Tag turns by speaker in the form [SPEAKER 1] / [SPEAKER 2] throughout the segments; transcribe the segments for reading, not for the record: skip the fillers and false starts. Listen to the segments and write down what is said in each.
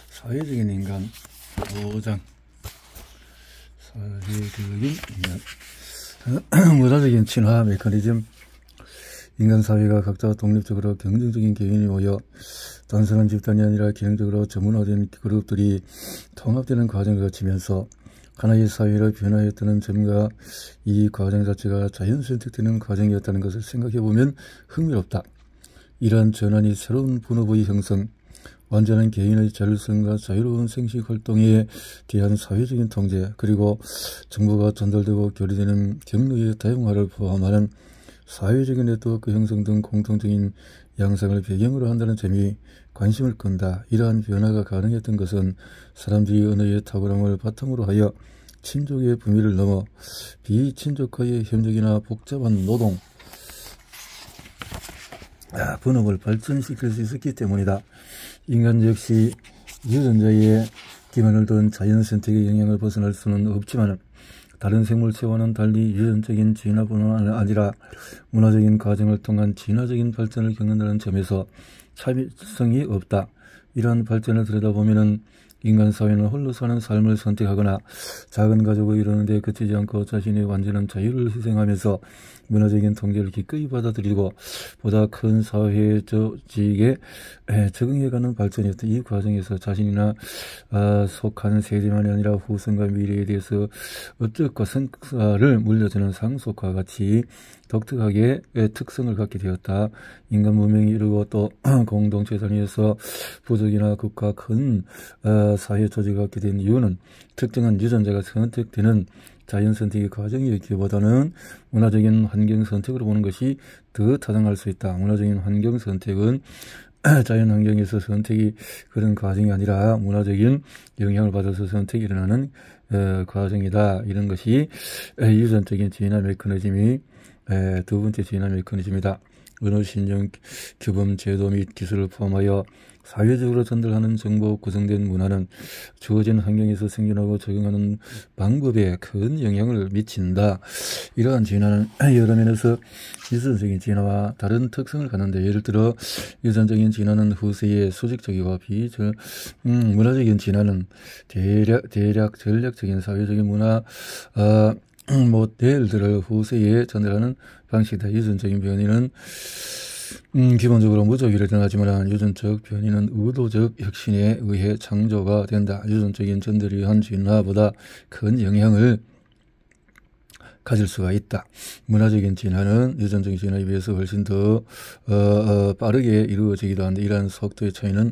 [SPEAKER 1] 사회적인 인간 보장. 사회적인 인간 문화적인 친화 메커니즘. 인간 사회가 각자 독립적으로 경쟁적인 개인이 모여 단순한 집단이 아니라 기능적으로 전문화된 그룹들이 통합되는 과정을 거치면서 하나의 사회로 변화했다는 점과 이 과정 자체가 자연 선택되는 과정이었다는 것을 생각해보면 흥미롭다. 이러한 전환이 새로운 분업의 형성, 완전한 개인의 자율성과 자유로운 생식활동에 대한 사회적인 통제, 그리고 정보가 전달되고 교류되는 경로의 다양화를 포함하는 사회적인 네트워크 형성 등 공통적인 양상을 배경으로 한다는 점이 관심을 끈다. 이러한 변화가 가능했던 것은 사람들이 언어의 탁월함을 바탕으로 하여 친족의 범위를 넘어 비친족화의 협력이나 복잡한 노동, 분업을 발전시킬 수 있었기 때문이다. 인간 역시 유전자의 기반을 둔 자연 선택의 영향을 벗어날 수는 없지만 다른 생물체와는 달리 유전적인 진화뿐만 아니라 문화적인 과정을 통한 진화적인 발전을 겪는다는 점에서 차별성이 없다. 이러한 발전을 들여다보면 인간 사회는 홀로 사는 삶을 선택하거나 작은 가족을 이루는 데 그치지 않고 자신의 완전한 자유를 희생하면서 문화적인 통제를 기꺼이 받아들이고 보다 큰 사회 조직에 적응해가는 발전이었다. 이 과정에서 자신이나 속하는 세대만이 아니라 후손과 미래에 대해서 업적과 성과를 물려주는 상속과 같이 독특하게 특성을 갖게 되었다. 인간 문명이 이루고 또 공동체 단위에서 부족이나 국가 큰 사회 조직을 갖게 된 이유는 특정한 유전자가 선택되는 자연 선택의 과정이기보다는 문화적인 환경 선택으로 보는 것이 더 타당할 수 있다. 문화적인 환경 선택은 자연 환경에서 선택이 그런 과정이 아니라 문화적인 영향을 받아서 선택이 일어나는 과정이다. 이런 것이 유전적인 진화 메커니즘이 두 번째 진화 메커니즘이다. 언어 신용 규범 제도 및 기술을 포함하여 사회적으로 전달하는 정보 구성된 문화는 주어진 환경에서 생존하고 적응하는 방법에 큰 영향을 미친다. 이러한 진화는 여러 면에서 유전적인 진화와 다른 특성을 갖는데, 예를 들어 유전적인 진화는 후세의 수직적이고 문화적인 진화는 대략 전략적인 사회적인 문화 모델들을 후세에 전달하는 방식이다. 유전적인 변이는 기본적으로 무작위로 일어나지만 유전적 변이는 의도적 혁신에 의해 창조가 된다. 유전적인 전달이 한 진화보다 큰 영향을 가질 수가 있다. 문화적인 진화는 유전적인 진화에 비해서 훨씬 더 빠르게 이루어지기도 한데, 이러한 속도의 차이는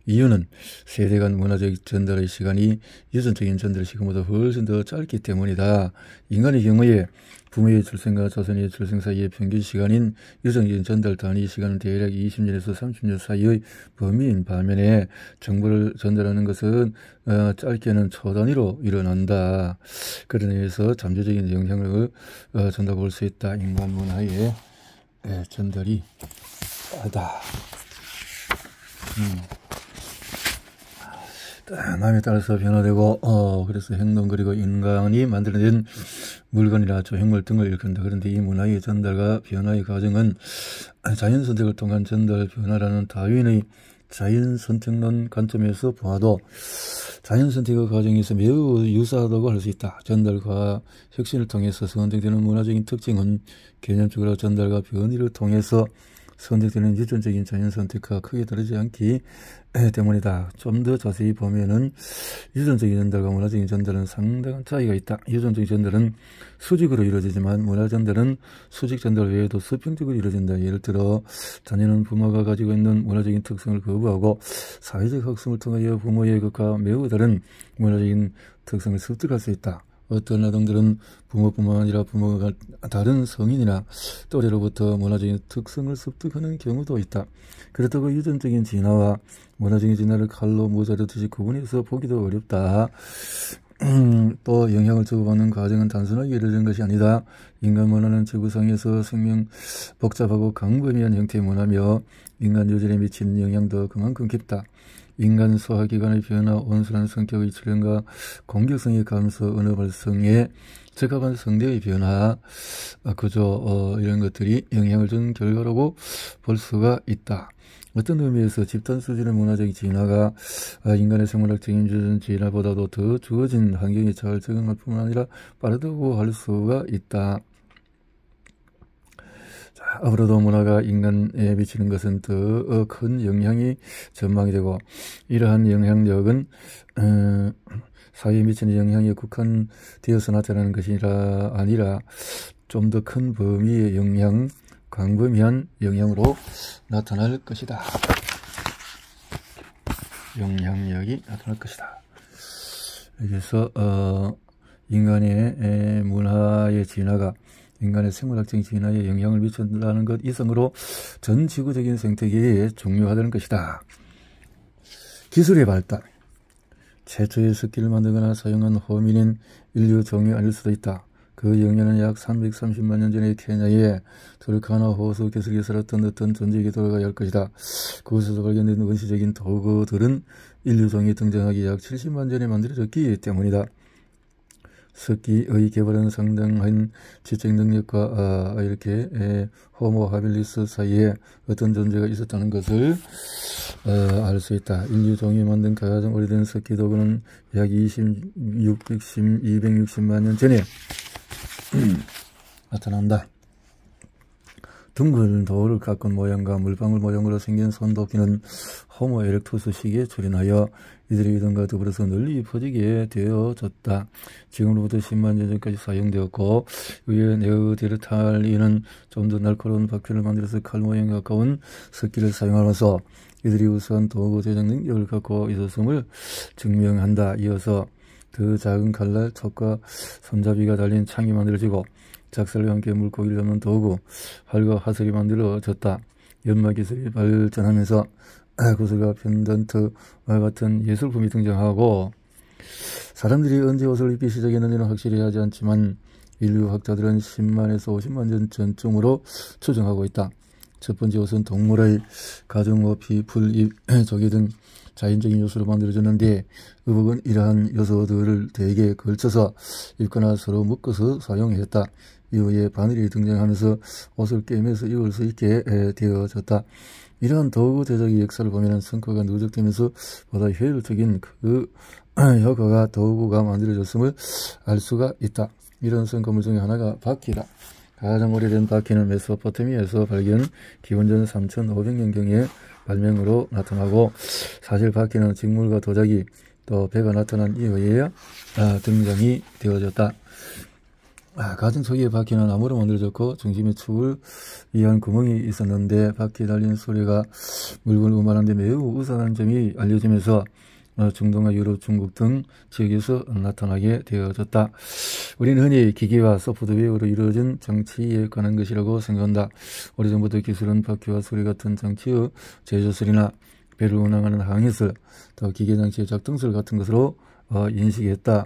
[SPEAKER 1] 이유는 세대 간 문화적 전달의 시간이 유전적인 전달 시간보다 훨씬 더 짧기 때문이다. 인간의 경우에 부모의 출생과 자손의 출생 사이의 평균 시간인 유전적인 전달 단위 시간은 대략 20년에서 30년 사이의 범위인 반면에 정보를 전달하는 것은 짧게는 초 단위로 일어난다. 그런 의미에서 잠재적인 영향을 전달 볼 수 있다. 인간 문화의 전달이 하다. 남에 따라서 변화되고 그래서 행동, 그리고 인간이 만들어낸 물건이나 조형물 등을 일컫는다. 그런데 이 문화의 전달과 변화의 과정은 자연 선택을 통한 전달 변화라는 다윈의 자연 선택론 관점에서 보아도 자연 선택의 과정에서 매우 유사하다고 할 수 있다. 전달과 혁신을 통해서 선택되는 문화적인 특징은 개념적으로 전달과 변이를 통해서 선택되는 유전적인 자연 선택과 크게 다르지 않기 때문이다. 좀 더 자세히 보면은 유전적인 전달과 문화적인 전달은 상당한 차이가 있다. 유전적인 전달은 수직으로 이루어지지만 문화 전달은 수직 전달 외에도 수평적으로 이루어진다. 예를 들어 자녀는 부모가 가지고 있는 문화적인 특성을 거부하고 사회적 학습을 통하여 부모의 것과 매우 다른 문화적인 특성을 습득할 수 있다. 어떤 아동들은 부모뿐만 아니라 부모가 다른 성인이나 또래로부터 문화적인 특성을 습득하는 경우도 있다. 그렇다고 유전적인 진화와 문화적인 진화를 칼로 모자르듯이 구분해서 보기도 어렵다. 또 영향을 주고받는 과정은 단순하게 이루어진 것이 아니다. 인간 문화는 지구상에서 복잡하고 광범위한 형태의 문화며 인간 유전에 미치는 영향도 그만큼 깊다. 인간 소화기관의 변화, 온순한 성격의 출현과 공격성의 감소, 언어 발성에 적합한 성대의 변화, 그저 이런 것들이 영향을 준 결과라고 볼 수가 있다. 어떤 의미에서 집단 수준의 문화적 진화가 인간의 생물학적인 진화보다도 더 주어진 환경에 잘 적응할 뿐만 아니라 빠르다고 할 수가 있다. 자, 앞으로도 문화가 인간에 미치는 것은 더 큰 영향이 전망이 되고, 이러한 영향력은 사회에 미치는 영향이 국한되어서 나타나는 것이 아니라 좀 더 큰 범위의 영향, 광범위한 영향으로 나타날 것이다. 영향력이 나타날 것이다. 그래서 인간의 문화의 진화가 인간의 생물학적인 진화에 영향을 미친다는 것 이상으로 전 지구적인 생태계에 중요하다는 것이다. 기술의 발달. 최초의 습기를 만들거나 사용한 호미닌 인류 종이 아닐 수도 있다. 그 영년은 약 330만 년 전에 케냐의 투르카나 호수 기슭에 살았던 어떤 존재에게 돌아가야 할 것이다. 그곳에서 발견된 원시적인 도구들은 인류종이 등장하기 약 70만 전에 만들어졌기 때문이다. 습기의 개발은 상당한 지적 능력과 이렇게 호모 하빌리스 사이에 어떤 존재가 있었다는 것을 알 수 있다. 인류종이 만든 가장 오래된 습기 도구는 약 260만 년 전에 나타난다. 둥근 돌을 깎은 모양과 물방울 모양으로 생긴 손도끼는 호모 에렉투스 시기에 출현하여 이들의 이동과 더불어서 널리 퍼지게 되어졌다. 지금으로부터 10만 년 전까지 사용되었고, 위에 네어데르탈리는 좀 더 날카로운 바퀴를 만들어서 칼 모양에 가까운 습기를 사용하면서 이들이 우수한 도구 제작 능력을 갖고 있었음을 증명한다. 이어서 더 작은 칼날, 촉과 손잡이가 달린 창이 만들어지고, 작살과 함께 물고기를 잡는 도구, 활과 화살이 만들어졌다. 연마 기술이 발전하면서 구슬과 펜던트와 같은 예술품이 등장하고, 사람들이 언제 옷을 입기 시작했는지는 확실히 하지 않지만 인류 학자들은 10만에서 50만 년 전쯤으로 추정하고 있다. 첫 번째 옷은 동물의 가죽, 피, 풀, 잎, 조개 등 자연적인 요소로 만들어졌는데, 의복은 이러한 요소들을 대개 걸쳐서 입거나 서로 묶어서 사용했다. 이후에 바늘이 등장하면서 옷을 꿰매서 입을 수 있게 되어졌다. 이러한 도구 제작의 역사를 보면 성과가 누적되면서 보다 효율적인 그 효과가 도구가 만들어졌음을 알 수가 있다. 이런 성과물 중에 하나가 바퀴다. 가장 오래된 바퀴는 메소포타미아에서 발견, 기원전 3500년경의 발명으로 나타나고, 사실 바퀴는 직물과 도자기, 또 배가 나타난 이후에 등장이 되어졌다. 가장 초기의 바퀴는 나무로 만들어졌고, 중심에 축을 위한 구멍이 있었는데, 바퀴 달린 소리가 물건을 운반하는데 매우 우수한 점이 알려지면서 중동과 유럽, 중국 등 지역에서 나타나게 되어졌다. 우리는 흔히 기계와 소프트웨어로 이루어진 장치에 관한 것이라고 생각한다. 오래전부터 기술은 바퀴와 소리 같은 장치의 제조설이나 배를 운항하는 항해설, 또 기계장치의 작동설 같은 것으로 인식했다.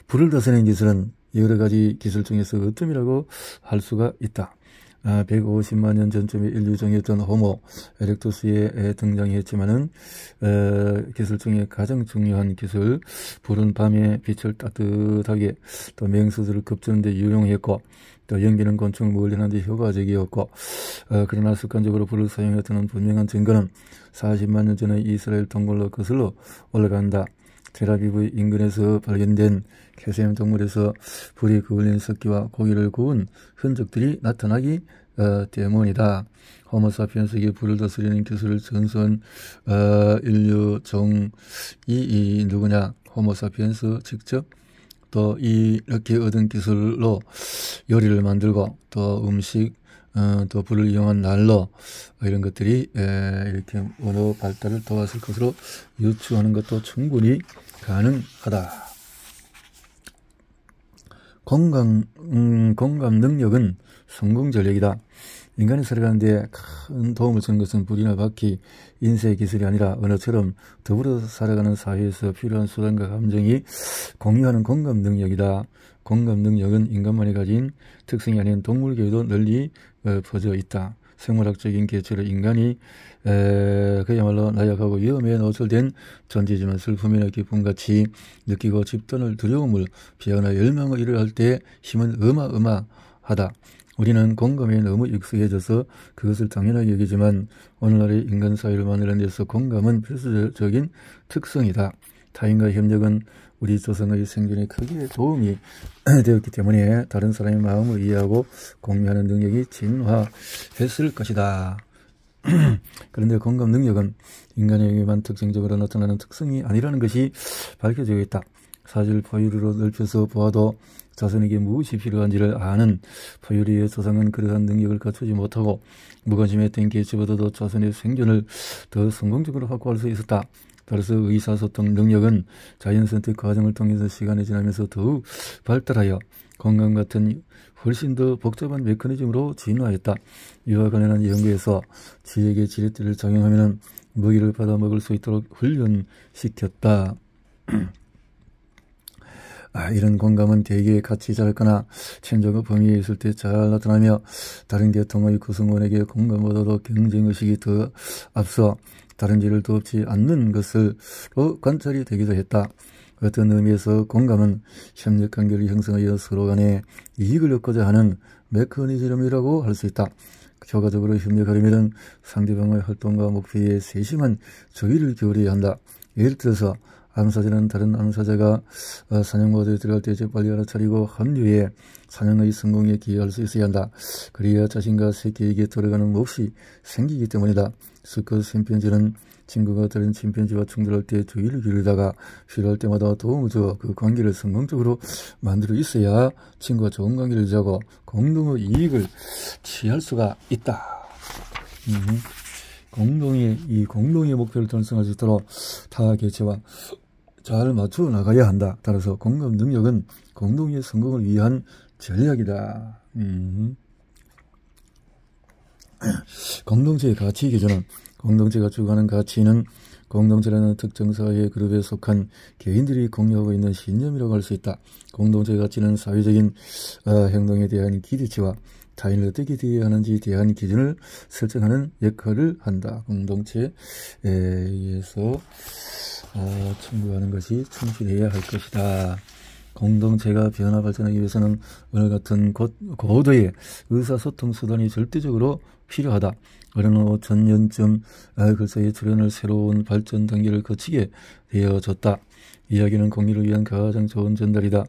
[SPEAKER 1] 불을 다스리는 기술은 여러 가지 기술 중에서 어뜸이라고 할 수가 있다. 150만 년 전쯤에 인류종이었던 호모 에렉투스에 등장했지만은 기술 중에 가장 중요한 기술, 불은 밤에 빛을 따뜻하게, 또 맹수들을 급주는 데 유용했고, 또 연기는 곤충을 물리는 데 효과적이었고, 그러나 습관적으로 불을 사용했다는 분명한 증거는 40만 년 전의 이스라엘 동굴로 거슬러 올라간다. 텔아비브 인근에서 발견된 캐셈 동물에서 불이 그을린 습기와 고기를 구운 흔적들이 나타나기 때문이다. 호모사피엔스에게 불을 다스리는 기술을 전수한 인류종이 누구냐? 호모사피엔스 직접 또 이렇게 얻은 기술로 요리를 만들고, 또 음식, 또 불을 이용한 난로, 이런 것들이 이렇게 언어 발달을 도왔을 것으로 유추하는 것도 충분히 가능하다. 공감 능력은 성공 전략이다. 인간이 살아가는데 큰 도움을 주는 것은 불이나 바퀴, 인쇄 기술이 아니라 언어처럼 더불어 살아가는 사회에서 필요한 수단과 감정이 공유하는 공감 능력이다. 공감 능력은 인간만이 가진 특성이 아닌 동물계에도 널리 퍼져 있다. 생물학적인 개체로 인간이 그야말로 나약하고 위험에 노출된 존재지만 슬픔이나 기쁨같이 느끼고 집단을 두려움을 피하거나 열망의 일을 할 때 힘은 어마어마하다. 우리는 공감에 너무 익숙해져서 그것을 당연하게 여기지만 오늘날의 인간 사회를 만드는 데서 공감은 필수적인 특성이다. 타인과 협력은 우리 조상의 생존에 크게 도움이 되었기 때문에 다른 사람의 마음을 이해하고 공유하는 능력이 진화했을 것이다. 그런데 공감 능력은 인간에게만 특징적으로 나타나는 특성이 아니라는 것이 밝혀지고 있다. 사실 포유류로 넓혀서 보아도 자신에게 무엇이 필요한지를 아는 포유류의 조상은 그러한 능력을 갖추지 못하고 무관심했던 개체보다도 자신의 생존을 더 성공적으로 확보할 수 있었다. 따라서 의사소통 능력은 자연선택 과정을 통해서 시간이 지나면서 더욱 발달하여 공감 같은 훨씬 더 복잡한 메커니즘으로 진화했다. 이와 관련한 연구에서 쥐에게 지렛대를 작용하면 먹이를 받아 먹을 수 있도록 훈련시켰다. 이런 공감은 대개의 가치 작거나 천적의 범위에 있을 때 잘 나타나며 다른 계통의 구성원에게 공감보다도 경쟁의식이 더 앞서 다른 죄를 돕지 않는 것으로 관찰이 되기도 했다. 어떤 의미에서 공감은 협력관계를 형성하여 서로 간에 이익을 얻고자 하는 메커니즘이라고 할 수 있다. 효과적으로 협력하려면 상대방의 활동과 목표에 세심한 주의를 기울여야 한다. 예를 들어서 암사자는 다른 암사자가 사냥모드에 들어갈 때 재빨리 알아차리고 합류해 사냥의 성공에 기여할 수 있어야 한다. 그래야 자신과 새끼에게 돌아가는 몫이 생기기 때문이다. 스컷 침팬지는 친구가 다른 침팬지와 충돌할 때 주의를 기울이다가 필요할 때마다 도움을 줘 그 관계를 성공적으로 만들어 있어야 친구와 좋은 관계를 유지하고 공동의 이익을 취할 수가 있다. 공동의 목표를 달성할 수 있도록 타 개체와 잘 맞추어 나가야 한다. 따라서 공감 능력은 공동의 성공을 위한 전략이다. 공동체의 가치 기준은 공동체가 추구하는 가치는 공동체라는 특정 사회 그룹에 속한 개인들이 공유하고 있는 신념이라고 할 수 있다. 공동체 가치는 사회적인 행동에 대한 기대치와 타인을 어떻게 대해야 하는지 대한 기준을 설정하는 역할을 한다. 공동체에 의해서 청구하는 것이 충실해야 할 것이다. 공동체가 변화 발전하기 위해서는 오늘 같은 고도의 의사소통 수단이 절대적으로 필요하다. 어느 5000년쯤 글쎄의 출현을 새로운 발전 단계를 거치게 되어졌다. 이야기는 공유를 위한 가장 좋은 전달이다.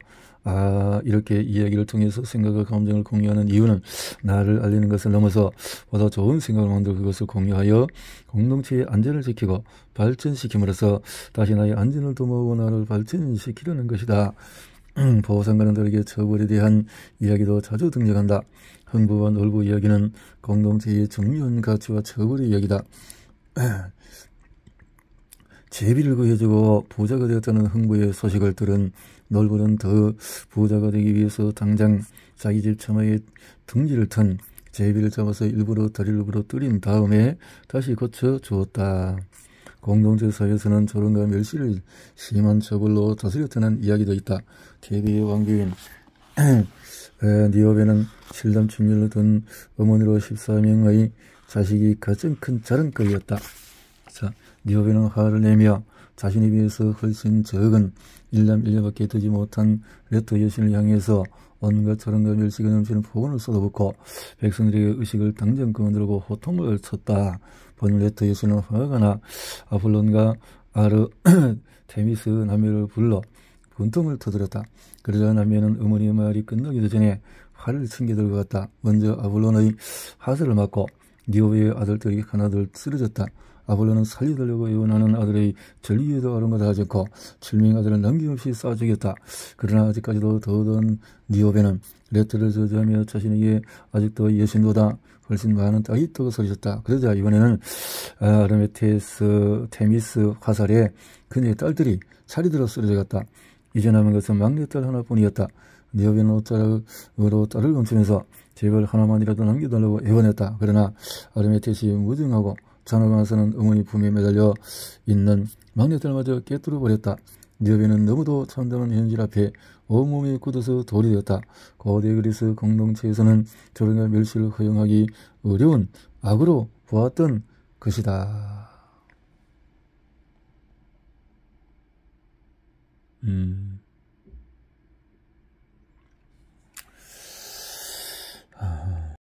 [SPEAKER 1] 이렇게 이야기를 통해서 생각과 감정을 공유하는 이유는 나를 알리는 것을 넘어서 보다 좋은 생각을 만들고 그것을 공유하여 공동체의 안전을 지키고 발전시킴으로써 다시 나의 안전을 도모하고 나를 발전시키려는 것이다. 보호상관들에게 처벌에 대한 이야기도 자주 등장한다. 흥부와 놀부 이야기는 공동체의 중요한 가치와 처벌의 이야기다. 제비를 구해주고 부자가 되었다는 흥부의 소식을 들은 놀부는 더 부자가 되기 위해서 당장 자기 집 처마에 둥지를 튼 제비를 잡아서 일부러 다리를 부러뜨린 다음에 다시 고쳐 주었다. 공동체 사회에서는 조롱과 멸시를 심한 처벌로 다스렸다는 이야기도 있다. 제비의 왕비인 니오베는 7남 7녀를 둔 어머니로 14명의 자식이 가장 큰 자랑거리였다. 니오베는 화를 내며 자신에 비해서 훨씬 적은 1남 1녀밖에 되지 못한 레토 여신을 향해서 온갖 조롱과 멸시가 넘치는 폭언을 쏟아붓고 백성들에게 의식을 당장 그만두라고 호통을 쳤다. 본 레토 여신은 화가 나 아폴론과 테미스 남매를 불러 분통을 터뜨렸다. 그러자 남매는 어머니의 말이 끝나기도 전에 활을 챙겨들고 갔다. 먼저 아폴론의 하설을 맞고 니오베의 아들들이 하나둘 쓰러졌다. 아폴론은 살려달라고 애원하는 아들의 전리에도 아랑곳하지 않고 7명의 아들을 남김없이 쏴 죽였다. 그러나 아직까지도 더더운 니오베는 레토를 저주하며 자신에게 아직도 여신보다 훨씬 많은 딸이 있다고 소리쳤다. 그러자 이번에는 아르메테스, 테미스 화살에 그녀의 딸들이 차례대로 쓰러져갔다. 이제 남은 것은 막내딸 하나뿐이었다. 니오베는 옷자락으로 딸을 멈추면서 제발 하나만이라도 남겨달라고 애원했다. 그러나 아르메테스이 무증하고 자나가 나서는 어머니 품에 매달려 있는 막내딸마저 깨뚫어 버렸다. 니오베는 너무도 참담한 현실 앞에 온몸이 굳어서 돌이 되었다. 고대 그리스 공동체에서는 조롱과 멸시를 허용하기 어려운 악으로 보았던 것이다.